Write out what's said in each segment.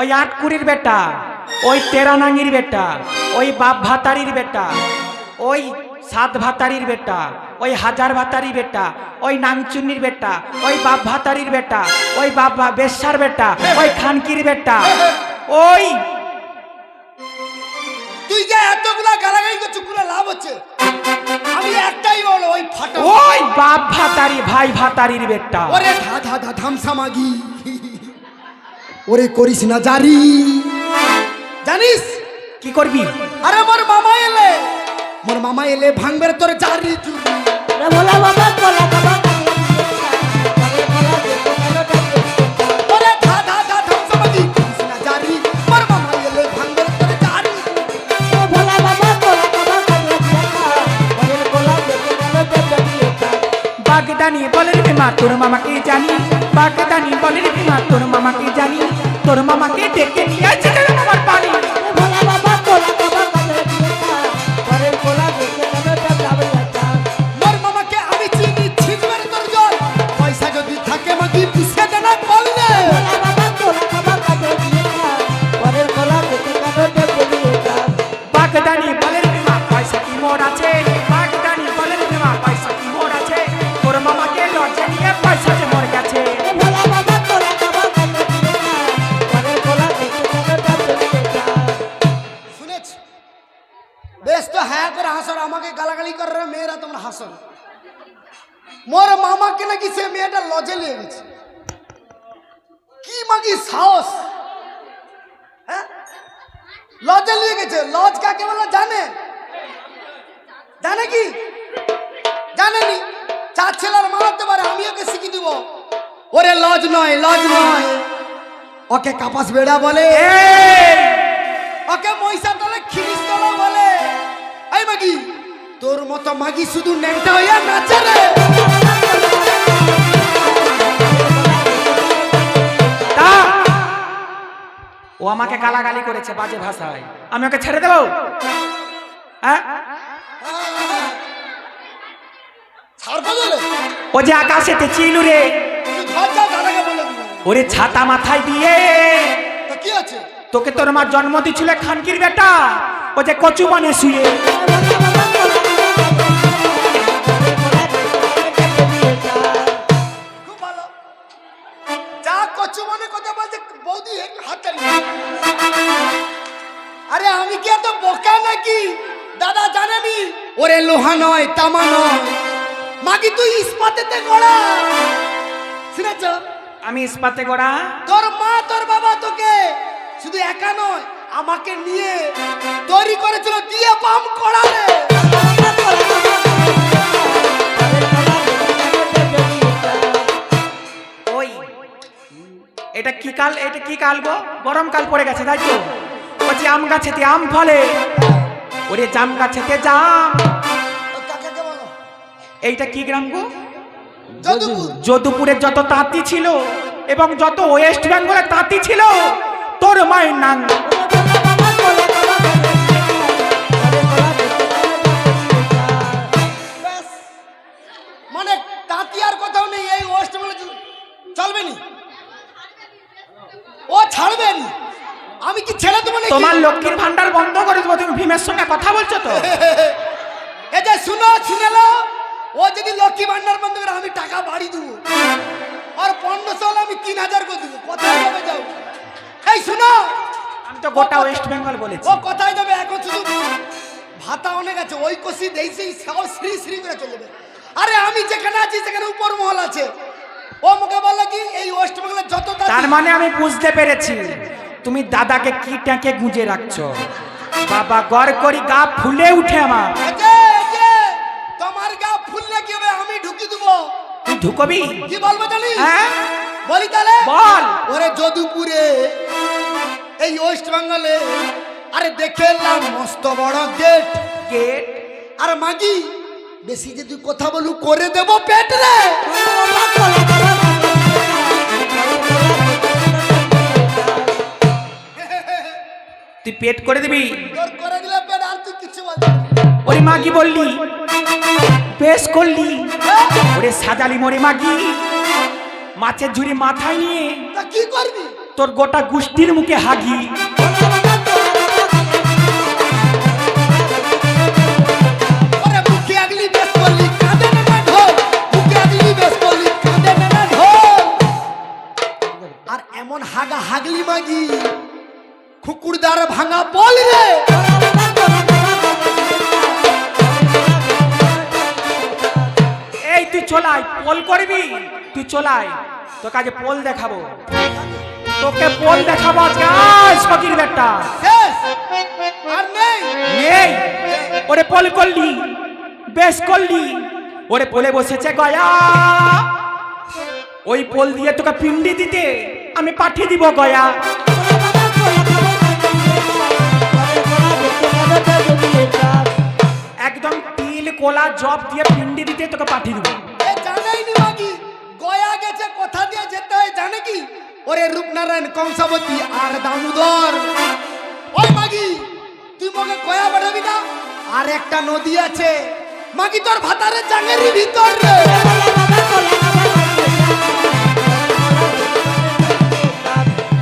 ওই আটকুড়ির বেটা, ওই তেরানাঙ্গির বেটা, ওই বাপ ভাতারির বেটা, ওই সাত ভাতারির বেটা, ওই হাজার ভাতারির বেটা, ওই নাংচুন্নির বেটা, ওই বাপ ভাতারির বেটা, ওই বাবা বেশ্যার বেটা, ওই খানকির বেটা, ওই তুই যে এতগুলা গালাগালি করছিস কোনো লাভ হচ্ছে? আমি একটাই বলো, ওই ফাটা ওই বাপ ভাতারি ভাই ভাতারির বেটা। ওরে ধা ধা ধা ধামসা মাগি, ওরে করিস না জারি। জানিস কি করবি? আরে মোর মামা এলে ভাঙবে তোর জারি চুরি। ওরে ধা ধা ধা ধামসা মাগি, করিস না জারি, মোর মামা এলে ভাঙবে তোর জারি। বাগদানি বলে রে মা তোর মামাকে জানি, বাগদানি বলে রে মা তোর মামাকে জানি, তোর মামাকে ডেকে নিয়ে আসছে আমার পানি। মোর মামাকে আমি চিনি, ছিনবে তোর জল, পয়সা যদি থাকে মাগি পুষে দে না বললে। বাগদানি বলে রে মা পয়সা কি মোর আছে, বাগদানি বলে রে মা পয়সা কি মোর আছে, তোর মামাকে লজে নিয়ে পয়সা যে মোর গেছে। শুনেছ? বেশ তো হ্যাঁ করে হাসর, আমাকে গালাগালি করে রে মেয়েরা তোমরা হাসর। মোর মামাকে নাকি সে মেয়েটা লজে নিয়ে গেছে। কি মাগি সাহস! হ্যাঁ, লজে নিয়ে গেছে। লজ কাকে বলে জানে? জানে কি? জানেনি? চার ছেলের মারাতে পারে, আমি ওকে শিখিয়ে দিব। ওরে লজ নয়, লজ নয়, ওকে কাপাস বেড়া বলে, ওকে মহিষা তলে খিরিস তলা বলে। এই মাগি, তোর মতো মাগি শুধু ন্যাংটা হইয়া নাচে রে। তা ও আমাকে গালাগালি করেছে বাজে ভাষায়, আমি ওকে ছেড়ে দেবো? হ্যাঁ, ছাড়বো বলে ও যে আকাশেতে চিলু রে, তুই ঘর যা, দাদাকে বলে দিল। ওরে ছাতা মাথায় দিয়ে তা কি আছে? তোকে তোর মা জন্ম দিয়েছিল খানকির বেটা, ও যে কচু বনে শুয়ে। খুব ভালো। যা কচু মনে কথা বলছে বৌদি, হাত টানি। আরে আমি কি এত বোকা নাকি? দাদা জানেনি? ওরে লোহা নয়, তামা নয়, মাগি তুই ইস্পাতেতে গড়া। শুনেছ? আমি ইস্পাতে গড়া। তোর মা তোর বাবা তোকে শুধু একা নয়, আমাকে নিয়ে তৈরি করেছিল দিয়ে পাম কড়ালে। ওই এটা কি কাল, এটা কি কাল গো? গরম কাল পড়ে গেছে তাই তো? বলছি আম গাছেতে আম ফলে, ওরে জাম গাছেতে জাম। কাকাকে বলো এইটা কি গ্রাম গো? যদুপুর। যদুপুরের যত তাঁতি ছিল এবং যত ওয়েস্ট বেঙ্গলের তাঁতি ছিল, তোর মায়ের নাম। ব্যাস, মানে তাঁতি আর কোথাও নেই, এই ওয়েস্ট বেঙ্গলে চলবে নি, ও ছাড়বে নি। আমি কি ছেড়ে দেবো নাকি? তোমার লক্ষ্মীর ভান্ডার বন্ধ করে দেবো। তুমি ভীমের সঙ্গে কথা বলছো তো? এই যে শুনো, শুনেলো, ও যদি লক্ষ্মী ভান্ডার বন্ধ করে আমি টাকা বাড়ি দেবো, আর 1500 হলে আমি 3000 করে দেবো। কোথায় যাবে যাও? এই শুনো, আমি তো গোটা ওয়েস্ট বেঙ্গল বলেছি। ও কোথায় যাবে? এখন শুধু ভাতা অনেক আছে, ওই কষি দেই সেই শ্রী শ্রী করে চলে যাবে। আরে আমি যেখানে আছি সেখানে উপর মহল আছে। ও মুখে বললো কি এই ওয়েস্ট বেঙ্গলের যত তার মানে আমি বুঝতে পেরেছি তুমি দাদাকে কি ট্যাঁকে গুঁজে রাখছো। বাবা গড় করি গা ফুলে উঠে আমার। তোমার গা ফুললে কি হবে? আমি ঢুকি দেবো। তুই ঢুকবি? কি বলবো জানিস? হ্যাঁ বলি তাহলে বল। ওরে যদুপুরে এই ওয়েস্ট বেঙ্গলে, আরে দেখে এলাম মস্ত বড় গেট। গেট? আর মাগি বেশি যে তুই কথা বলু করে দেব পেট রে। তুই পেট করে দিবি? তোর করে দিলে পেট, আর তুই কিছু বলবি? ওরে মাগি বললি, বেশ করলি। ওরে সাজালি মোরে মাগি, মাছের ঝুড়ি মাথায় নিয়ে তা কি করবি? তোর গোটা গুষ্টির মুখে হাগি। ওরে মুখে আগলি বেশ করলি কাঁদে না ঢোল, মুখে আগলি বেশ করলি কাঁদে না ঢোল। আর এমন হাগা হাগলি মাগি খুকুরদার ভাঙা বল রে। এই তুই চলাই পোল করবি, তুই চলাই তোকে আজ পোল দেখাবো, তোকে পোল দেখাবো আজকে। আয় সকির বেটা শেষ আর নেই। নেই। ওরে পোল করলি, বেশ করলি। ওরে পোলে বসেছে গয়া, ওই পোল দিয়ে তোকে পিন্ডি দিতে আমি পাঠিয়ে দিব গয়া। একদম তিল কোলা জব দিয়ে পিন্ডি দিতে তোকে পাঠিয়ে দিব। এ জানাই নি মাগি গয়া গেছে কোথা দিয়ে যেতে হয় জানে কি? ওরে রূপনারায়ণ কংসাবতী আর দামোদর। ওই মাগি তুই মগে গয়া বাড়াবি না? আর একটা নদী আছে মাগি তোর ভাতারে জাঙ্গেরি ভিতর রে।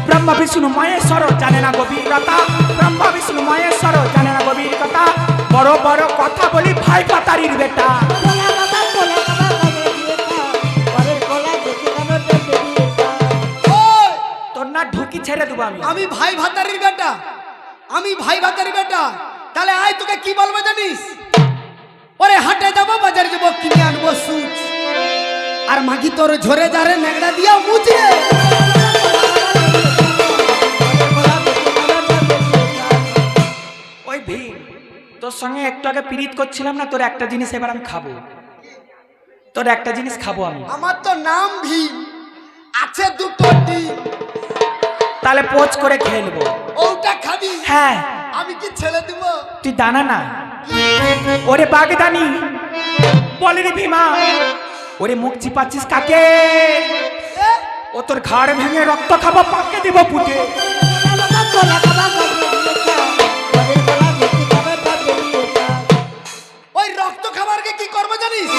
ব্রহ্মা বিষ্ণু মহেশ্বর জানে না গভীরতা, ব্রহ্মা বিষ্ণু মহেশ্বর জানে না গভীরতা। বড় বড় কথা বলি ভাই পাতারির বেটা। ওই, তোর না ঢুকি ছেড়ে দেবো আমি। আমি ভাই ভাতারির বেটা, আমি ভাই ভাতারির বেটা। তাহলে আয় তোকে কি বলবো জানিস? ওরে হাটে যাবো, বাজারে যাবো, কিনে আনবো সুচ। আর মাগি তোর ঝরে যারে নেগড়া দিয়া মুচে। ওই ভীম, তোর সঙ্গে একটু আগে পিরিত করছিলাম না, তোর একটা জিনিস এবার আমি খাবো, তোর একটা জিনিস খাবো আমি। আমার তো নাম ভীম, আছে দুটো ডিম। তাহলে পোচ করে খেয়ে নেবো। ওটা খাবি? হ্যাঁ। আমি কি ছেলে দিব? তুই দানা না। ওরে বাগদানি বল রে ভীমা, ওরে মুখ চিপাচ্ছিস কাকে? এ, ও তোর ঘাড় ভেঙে রক্ত খাবো, পাকে দেবো পুঁতে। ওই রক্ত খাবারকে কি করবো জানিস?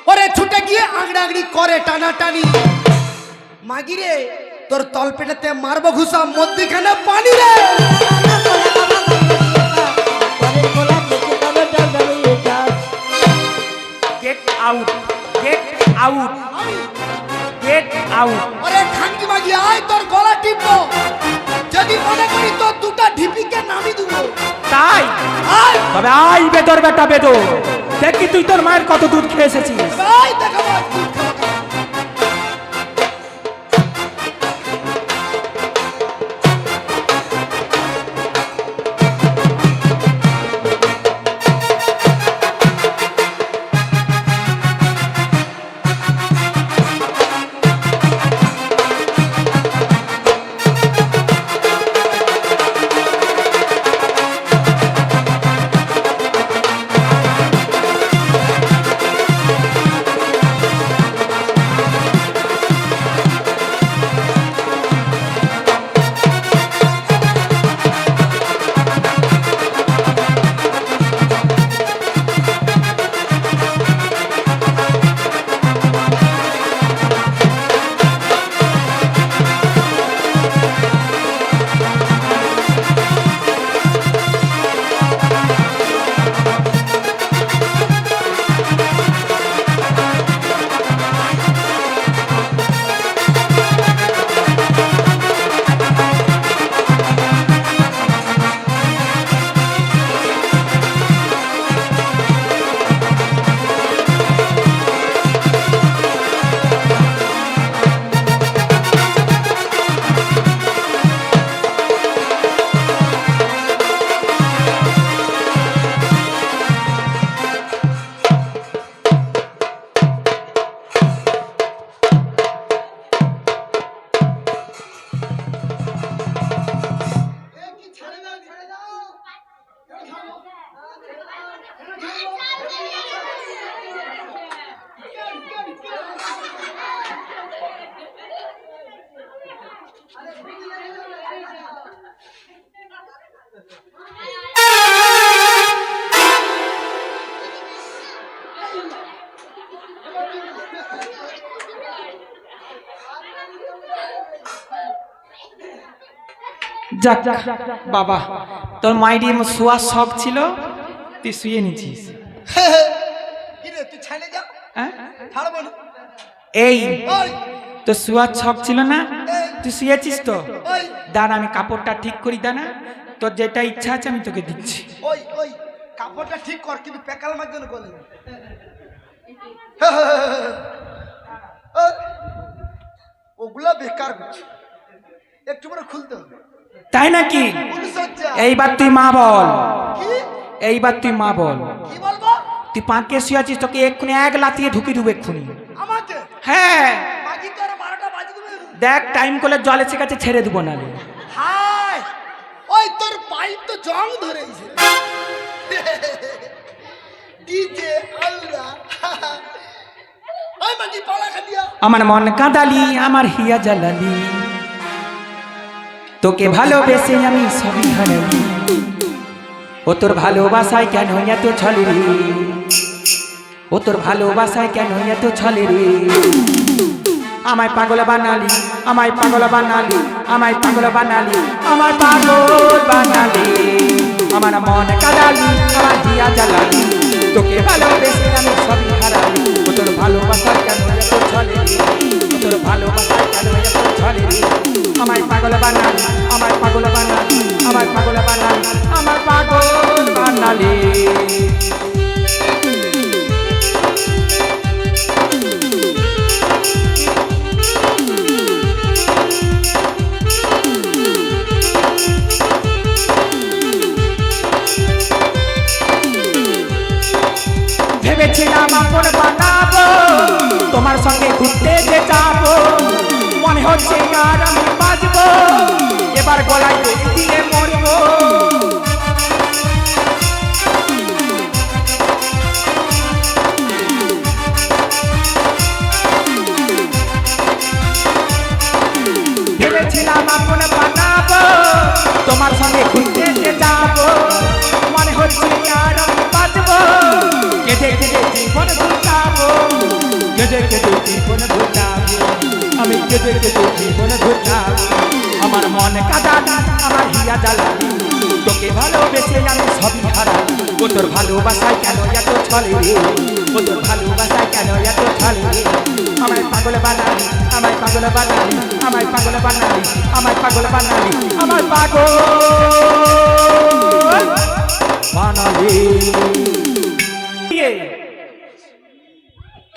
ওরে ছুটে গিয়ে আগড়া আগড়ি করে টানাটানি। মাগি রে তোর তলপেটাতে মারবো ঘুষা, মধ্যখানে পানি রে। Get out, get out, get out. ওরে খানকি মাগি আয়, তোর গলা টিপবো। যদি মনে করি তোর দুটা ঢিপিকে নামি দেবো। তাই আয় তবে আই বেদর বেটা বেদর, দেখি তুই তোর মায়ের কত দুধ খেয়ে এসেছিস। আয় দেখাবো আজ দুধ খাওয়া খাওয়া। যাক বাবা, তোর মাইরি শোয়ার শখ ছিল, তুই শুয়ে নিছিস। কি রে তুই ছাড়ে যা, হ্যাঁ? ছাড়বো না। এই ওই তো শোয়ার শখ ছিল না, তুই শুয়েছিস তো? ওই দাঁড়া আমি কাপড়টা ঠিক করি, দাঁড়া, তোর যেটা ইচ্ছা আছে আমি তোকে দিচ্ছি। ওই ওই কাপড়টা ঠিক কর, কিন্তু পেকাল মার জন্য বলে ওগুলা বেকার করছে, একটু করে খুলতে হবে। তাই নাকি? ফুলসজ্জা। এইবার তুই মা বল, কি এইবার তুই মা বল। কি বলবো? তুই পাঁকে শুয়েছিস, তোকে এক্ষুনি এক লাতিয়ে ঢুকি দেবো এক্ষুনি। আমাকে হ্যাঁ বাকি তো আর 12টা বাজে দেবে। দেখ টাইম করলে জল এসে গেছে, ছেড়ে দেবো না। হাই ওই তোর পাইপ তো জং ধরেছে। ডিজে আল্লাহ ওই মাগি পালা খাদিয়া। আমার মন কাঁদালি, আমার হিয়া জ্বালালি, তোকে ভালোবেসে আমি সবই হারালি। ও তোর ভালোবাসায় কেন এত ছলে রে, ও তোর ভালোবাসায় কেন এত ছলে রে। আমায় পাগল বানালি, আমায় পাগল বানালি, আমায় পাগল বানালি, আমায় পাগল বানালি। আমার মন কাঁদালি, আমার হিয়া জ্বালালি, তোকে ভালোবেসে আমি সবই হারালি। ও তোর ভালোবাসায় কেন এত ছলে রে, ও তোর ভালোবাসায় কেন এত ছলে রে। আমায় পাগল বানালি, আমায় পাগল বানালি, আমায় পাগল বানালি, আমার পাগল বানালি। ভেবেছিলাম আপন বানাবো, তোমার সঙ্গে ঘুরতে যে যাবো, মনে হচ্ছে আর আমি বাঁচবো, এবার গলায় দড়ি দিয়ে মরবো। ভেবেছিলাম আপন বানাবো, তোমার সঙ্গে ঘুরতে যে যাবো, মনে হচ্ছে আর আমি বাঁচবো, কেঁদে কেঁদে জীবন ঘুরতাবো, কেঁদে কেঁদে জীবন ঘুরতাবো, আমি কেঁদে কেঁদে জীবন ঘুরতাবো। আমার মন কাঁদালি, আমার হিয়া জ্বালালি, তোকে ভালোবেসে আমি সবই হারালি। ও তোর ভালোবাসায় কেন এত ছলে রে, ও তোর ভালোবাসায় কেন এত ছলে রে। আমায় পাগল বানালি, আমায় পাগল বানালি, আমায় পাগল বানালি, আমায় পাগল বানালি, আমায় পাগল বানালি।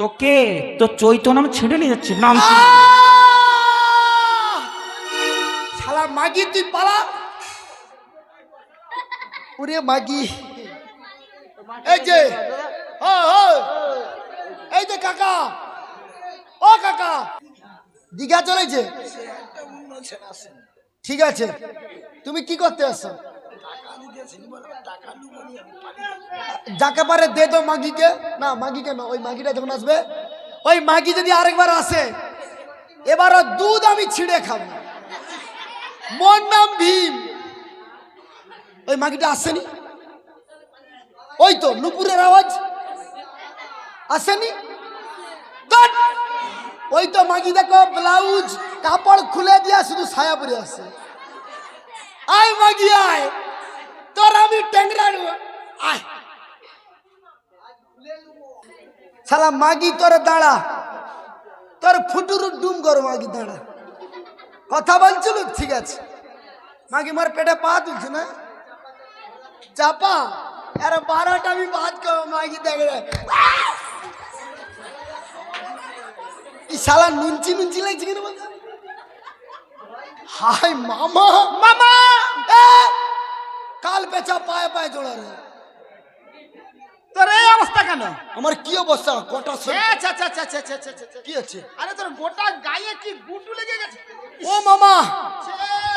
তোকে তো চৈতন্য আমি ছেড়ে নিয়ে যাচ্ছি নাম। শালা মাগি তুই পালা। ওরে মাগি এই যে ও ও এই যে কাকা, ও কাকা দীঘা চলেছে, ঠিক আছে তুমি কি করতে আসছো? যাকে পারে দে তো মাগিকে। না মাগি কেন, ওই মাগিটা যখন আসবে, ওই মাগি যদি আরেকবার আসে, এবার দুধ আমি ছিঁড়ে খাবো। মোর নাম ভীম। ওই মাগিটা আসেনি, ওই তো নুপুরের আওয়াজ আসেনি। ধ্যাৎ, ওই তো মাগি দেখো ব্লাউজ কাপড় খুলে দিয়া শুধু ছায়া পরে আসে। আয় মাগি আয়, তোর আমি টেংরা আয়। শালা মাগি তোর দাঁড়া, তোর ফুটুর ডুম কর মাগি দাঁড়া। কথা বলছিল ঠিক আছে, মাগি মোর পেটে পা তুলছে না চাপা। আরে 12টা আমি বাদ করবো মাগি দেখে এই শালা নুনচি নুনচি লাগছে কেন বলছে? হাই মামা মামা কাল পেঁচা পায়ে পায়ে জোড়া রে। তোর এই অবস্থা কেন? আমার কি অবস্থা গোটা কি হচ্ছে? আরে তোর গোটা গায়ে কি গুটু লেগে গেছে? ও মামা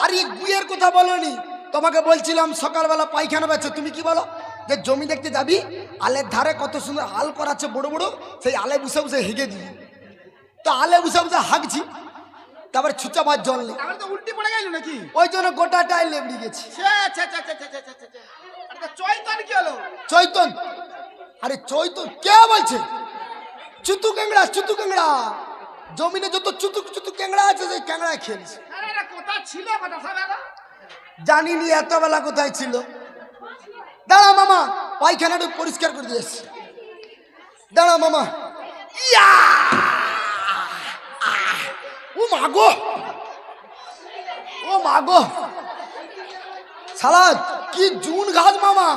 আরে বিয়ের কথা বলনি, তোমাকে বলছিলাম সকালবেলা পায়খানা বেছে, তুমি কি বলো যে জমি দেখতে যাবি, আলের ধারে কত সুন্দর আল করাচ্ছে বড় বড়, সেই আলে বসে বসে হেগে দিবি। তো আলে বসে বসে হাগছি, তারপরে ছুচা ভাত জল নেই, তাহলে তো উল্টি পড়ে গেল নাকি? ওই জন্য গোটাটাই লেবড়ি গেছি। চৈতন কি হলো? চৈতন আরে চৈতন কে বলছে? চুতু ক্যাংড়া, চুতু ক্যাংড়া, জমিনে যত চুতুক চুতুক ক্যাংড়া আছে সেই ক্যাংড়া খেলছে। আরে এটা কথা ছিল কথা সারা। জানিনি এত বেলা কোথায় ছিল। দাঁড়া মামা, পায়খানাটা পরিষ্কার করে দিয়েছি। দাঁড়া মামা। ইয়া! ও মাগো, ও মাগো, শালা কি জুন ঘাস মামা,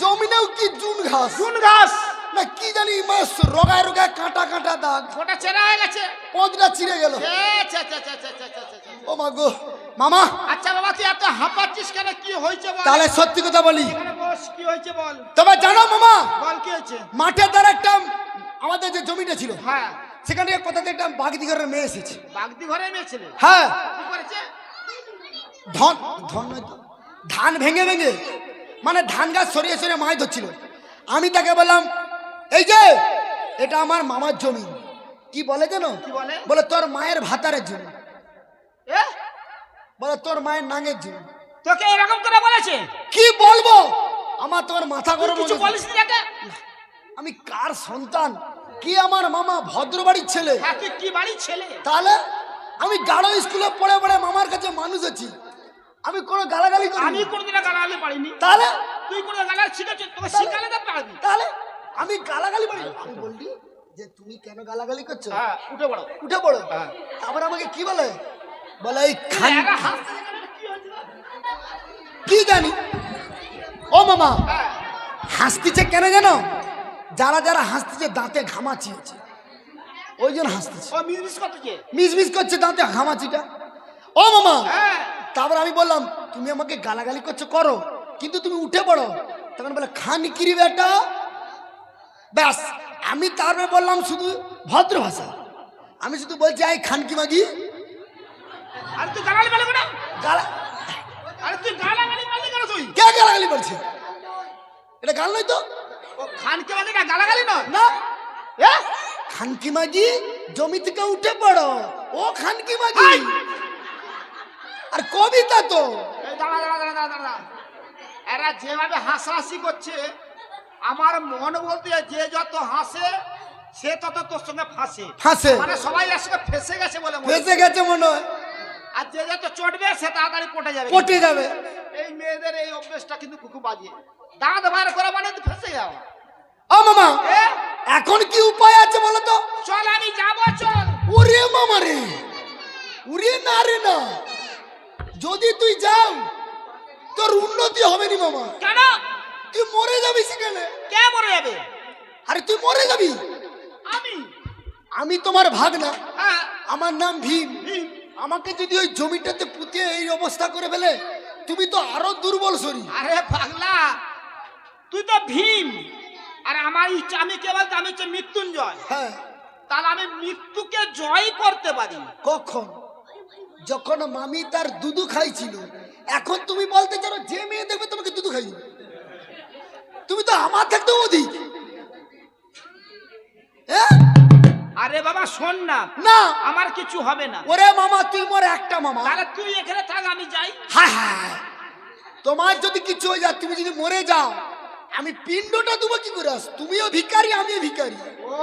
জমিনেও কি জুন ঘাস, চুন ঘাস না কি জানি মাস, রোগায় রোগায় কাঁটা কাঁটা দাগ, ওটা চেরা হয়ে গেছে। পদটা ছিঁড়ে গেল। ও মাগো মামা, আচ্ছা বাবা তুই এত হাঁপাচ্ছিস কেন, কি হয়েছে বল? তাহলে সত্যি কথা বলি, এখানে বস, কি হয়েছে বল? তবে জানো মামা, বল কি হয়েছে? মাঠের দ্বারা একটা আমাদের যে জমিটা ছিল, হ্যাঁ, সেখান থেকে কোথাতে একটা বাগদি ঘরের মেয়ে এসেছে। বাগদি ঘরে মেয়ে ছেলে হ্যাঁ, কি করেছে? ধন ধন নয় তো, ধান ভেঙে ভেঙে, মানে ধান গাছ সরিয়ে সরিয়ে মাছ ধরছিল। আমি তাকে বললাম, এই যে এটা আমার মামার জমি। কি বলে জানো? কি বলে? বলে তোর মায়ের ভাতারের জমি, এ বলে তোর মায়ের নাঙের জমি। তোকে এরকম করে বলেছে? কি বলবো, আমার তোমার মাথা তুই গরম কিছু হয়ে বলিস গেছে। নি তাকে? আমি কার সন্তান, কি আমার মামা ভদ্র বাড়ির ছেলে। হ্যাঁ, তুই কি বাড়ির ছেলে? তাহলে আমি গাঢ় স্কুলে পড়ে পড়ে মামার কাছে মানুষ আছি, আমি কোনো গালাগালি করি আমি কোনদিন গালাগালি পারিনি। তাহলে তুই কোনো গালাগালি শিখেছ? তোকে শিখালে তো পারবি। তাহলে আমি গালাগালি পারি? আমি বললি যে তুমি কেন গালাগালি করছো, হ্যাঁ, উঠে পড়ো। উঠে পড়ো। হ্যাঁ। তারপর আমাকে কি বলে, বলে এই খান, এরা হাসছে যে কেন, কি হয়েছে? কি জানি। ও মামা, হ্যাঁ, হাসতিছে কেন জানো? যারা যারা হাসতিছে দাঁতে ঘামাচিয়েছে, ওই জন্য হাসতেছে। ও মিস করতেছে। মিস মিস করছে দাঁতে ঘামাচিটা। ও মামা, হ্যাঁ, তারপর আমি বললাম তুমি আমাকে গালাগালি করছো করো, কিন্তু তুমি উঠে পড়ো। তখন বলে খানকিরি বেটা। ব্যাস, আমি তারপরে বললাম শুধু ভদ্র ভাষা, আমি শুধু বলছি এই খানকি মাগি। আরে তুই গালাগালি পারলি কেন? গালা, আরে তুই গালাগালি পারলি কেন তুই? কে গালাগালি করছে? এটা গাল নয় তো। ও খানকে মানে না, গালাগালি নয়। না, এ? খানকি মাগি জমি থেকে উঠে পড়ো, ও খানকি মাগি। হাই! আর কবিতা তো এই দাঁড়া দাঁড়া দাঁড়া দাঁড়া দাঁড়া। এরা যেভাবে হাসাহাসি করছে, আমার মন বলতে যে যত হাসে সে তত তোর সঙ্গে ফাঁসে। হাসে, মানে সবাই এর সঙ্গে ফেসে গেছে বলে মনে ফেসে হয়। গেছে মনে হয়, আর যে যত চটবে সে তাড়াতাড়ি পটে যাবে। পটে যাবে। এই মেয়েদের এই অভ্যেসটা কিন্তু খুব বাজে। দাঁত বার করা মানে তো ফেসে যাওয়া। ও মামা, এ? এখন কি উপায় আছে বলো তো? চল আমি যাবো, চল। ওরে মামা রে, ওরে না রে না, যদি তুই যাও তোর উন্নতি হবে নি মামা, কেন? তুই মরে যাবি সেখানে। কে মরে যাবে? আরে তুই মরে যাবি। আমি? আমি তোমার ভাগনা, হ্যাঁ, আমার নাম ভীম। ভীম। আমাকে যদি ওই জমিটাতে পুঁতে এই অবস্থা করে ফেলে, তুমি তো আরো দুর্বল শরীর। আরে পাগলা, তুই তো ভীম, আর আমার ইচ্ছা, আমি কে বলতে, আমি হচ্ছে মৃত্যুঞ্জয়। হ্যাঁ, তাহলে আমি মৃত্যুকে জয় করতে পারি। কখন? যখন মামি তার দুধু খাইছিল। এখন তুমি বলতে চাও যে মেয়ে দেখবে তোমাকে দুধু খাই দিবে? তুমি তো আমার থাকতেও অধিক। হ্যাঁ? আরে বাবা শোন না, না, আমার কিছু হবে না। ওরে মামা তুই মোর একটা মামা। তাহলে তুই এখানে থাক, আমি যাই। হায় হায়, তোমার যদি কিছু হয়ে যায়, তুমি যদি মরে যাও, আমি পিণ্ডটা দেবো কি করে? তুমিও ভিখারি, আমিও ভিখারি। ও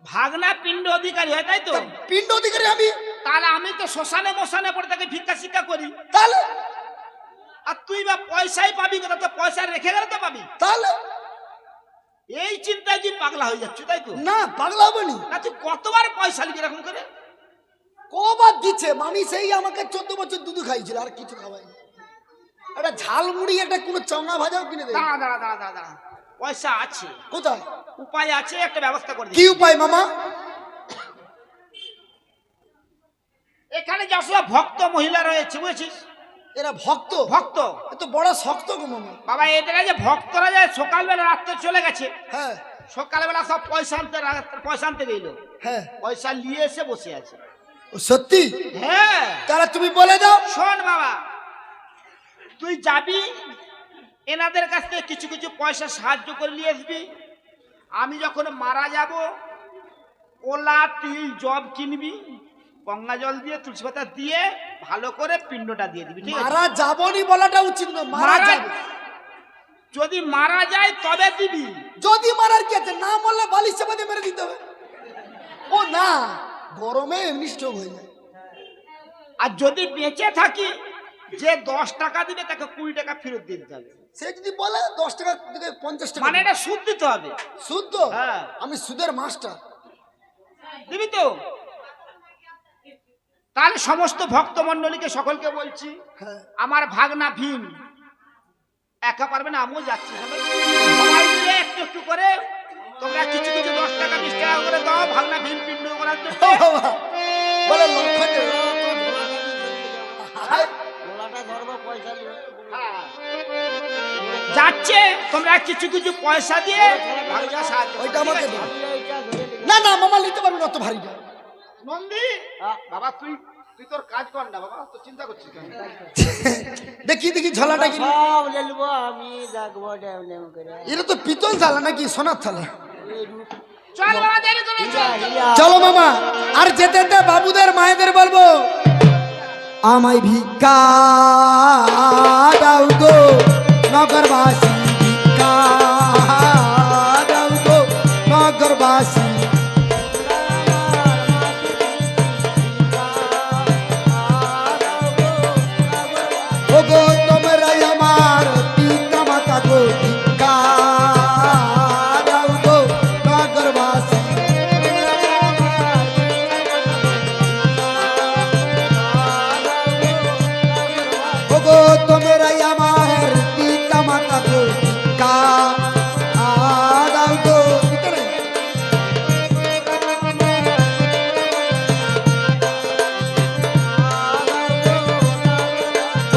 ভাগনা পিণ্ড অধিকারী হয়, তাই তো? পিণ্ড অধিকারী আমি, তাহলে আমি তো শ্মশানে মশানে পড়ে তাকে ভিক্ষা শিক্ষা করি। তাহলে আর তুই বা পয়সাই পাবি কোথা? তো পয়সা রেখে গেলে তো পাবি। তাহলে এই চিন্তায় তুই পাগলা হয়ে যাচ্ছ, তাই তো? না, পাগলা হবনি। না, তুই কতবার পয়সা নিবি এরকম করে? কবার দিচ্ছে মামি, সেই আমাকে 14 বছর দুধ খাইছিল, আর কিছু খাওয়াইনি। একটা ঝালমুড়ি, একটা কোনো চঙ্গা ভাজাও কিনে দেয়। দাঁড়া দাঁড়া দাঁড়া দাঁড়া দাঁড়া, পয়সা আছে, কোথায়? উপায় আছে, একটা ব্যবস্থা করে কি দিই। উপায় মামা? এখানে যা সব ভক্ত মহিলা রয়েছে, বুঝেছিস? এরা ভক্ত? ভক্ত এ তো বড় শক্ত গো মামা। বাবা, এদের যে ভক্তরা যায় সকালবেলা, রাত্রে চলে গেছে, হ্যাঁ সকালবেলা সব পয়সা আনতে, পয়সা আনতে গেল, হ্যাঁ, পয়সা নিয়ে এসে বসে আছে। ও সত্যি? হ্যাঁ, তাহলে তুমি বলে দাও। শোন বাবা, তুই যাবি, এনাদের কাছ থেকে কিছু কিছু পয়সা সাহায্য করে নিয়ে আসবি। আমি যখন মারা যাব, ওলা তুই জব কিনবি, গঙ্গা জল দিয়ে তুলসী পাতা দিয়ে ভালো করে পিণ্ডটা দিয়ে দিবি, ঠিক আছে? মারা যাবনি বলাটা উচিত না, মারা মারা যাবে। যদি মারা যায় তবে দিবি। যদি মারার কি আছে, না মরলে বালিশ চাপা দিয়ে মেরে দিতে হবে। ও না, গরমে এমনি স্ট্রোক হয়ে যায়। আর যদি বেঁচে থাকি, যে 10 টাকা দিবে তাকে 20 টাকা ফেরত দিতে হবে। সে যদি বলে 10 টাকা থেকে 50 টাকা মানে এটা সুদ দিতে হবে। সুদ তো? হ্যাঁ। আমি সুদের মাস্টার। দিবি তো? তাহলে সমস্ত ভক্তমণ্ডলীকে সকলকে বলছি, হ্যাঁ। আমার ভাগনা ভীম একা পারবে না, আমিও যাচ্ছি। সবাই মিলে একটু একটু করে তোমরা কিছু কিছু 10 টাকা 20 টাকা করে দাও ভাগনা ভীম পিণ্ড করার জন্য। ও বাবা, বলে লক্ষ দে। হ্যাঁ। যাচ্ছে, তোমরা কিছু কিছু পয়সা দিয়ে ভাগনা সাহায্য করো। ওইটা আমাকে ঠিক দাও। আছে? না না মামা নিতে পারবো না, অত ভারী না। নন্দী, বাবা তুই তোর কাজ কর না বাবা, তো চিন্তা করছিস কেন? দেখি দেখি ঝালাটা কি। সব লেলবো আমি দেখবো ড্যাম ড্যাম করে এটা তো পিতল থালা নাকি সোনার থালা? চল বাবা, দেরি করে চল। চলো মামা, আর যেতে যেতে বাবুদের মায়েদের বলবো, আমায় ভিক্ষা দাও গো নগরবাসী, ভিক্ষা দাও গো নগরবাসী। ও গো তোমরা আমার পিতা মাতা গো, ভিক্ষা দাও গো নগরবাসী। ও গো তোমরা আমার পিতা মাতা গো, ভিক্ষা দাও গো।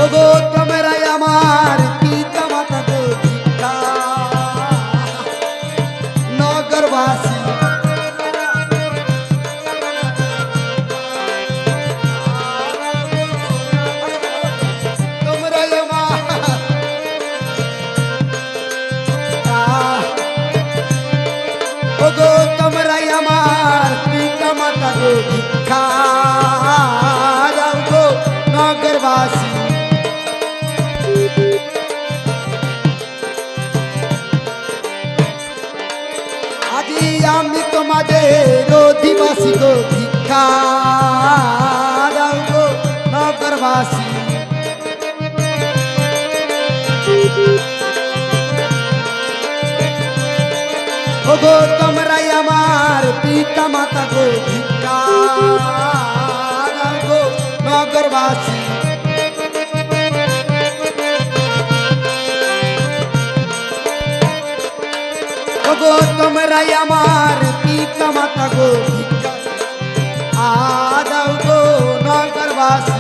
ও গো তোমরা আমার পিতা মাতা গো, ভিক্ষা নগরবাসী। তোমরা আমার ও গো তোমরা আমার পিতা মাতা গো, ভিক্ষা দাও গো নগরবাসী। আজি আমি তোমাদের অধিবাসী গো, ভিক্ষা দাও গো নগরবাসী। ও গো তোমরা আমার পিতা মাতা গো, ভিক্ষা দাও গো নগরবাসী। ও গো তোমরা আমার পিতা মাতা গো, ভিক্ষা দাও গো নগরবাসী।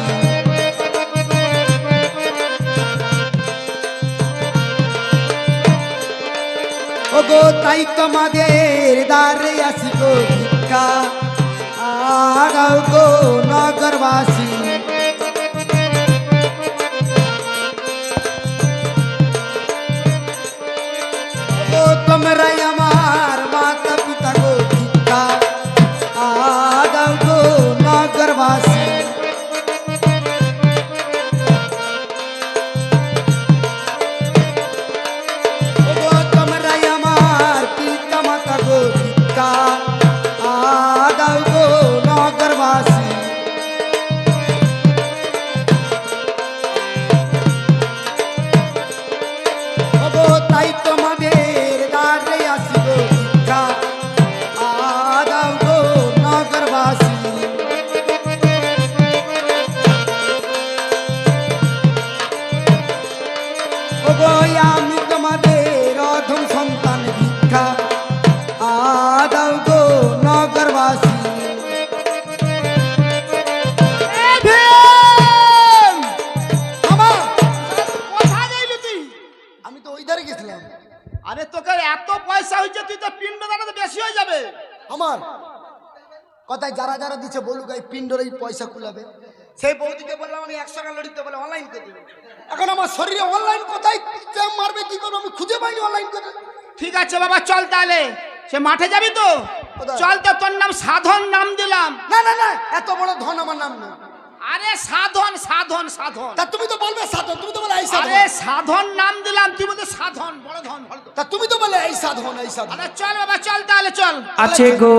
ও গো তাই তোমাদের দ্বারে আসি গো, ভিক্ষা দাও গো নগরবাসী। ও গো তোমরা আমার মাতা পিতা গো, ভিক্ষা দাও গো নগরবাসী। ও গো তোমরা আমার পিতা মাতা গো, ভিক্ষা দাও গো নগরবাসী। ও গো তাই তোমাদের দ্বারে আসি গো, ভিক্ষা দাও গো নগরবাসী। ও গো আমি তোমাদের অধম সন্তান, ভিক্ষা দাও গো নগরবাসী। কোথায় যাইলি তুই? আমি তো ওই ধারে গেছিলাম। আরে তোকে এত পয়সা হয়েছে, তুই তো পিণ্ড দানাতে বেশি হয়ে যাবে। আমার কথায় যারা যারা দিচ্ছে বলুক, এই পিন্ডর এই পয়সা কুলাবে। সেই বৌদিকে বললাম আমি 100 টাকা লড়িতে বলে অনলাইন করে দেবে। এখন আমার শরীরে অনলাইন কোথায় স্ট্যাম্প মারবে, কি করবো আমি খুঁজে পাইনি অনলাইন করে। ঠিক আছে বাবা, চল তাহলে। সে মাঠে যাবি তো? কোথায়? চল তো, তোর নাম সাধন নাম দিলাম। না না না, এত বড় ধন আমার নাম না। আরে সাধন সাধন সাধন। তা তুমি তো বলবে সাধন, তুমি তো বলে এই সাধন। আরে সাধন নাম দিলাম, তুই বলতে সাধন, বড় ধন বড় ধন। তা তুমি তো বলে এই সাধন এই সাধন। আরে চল বাবা, চল তাহলে চল। আছে গো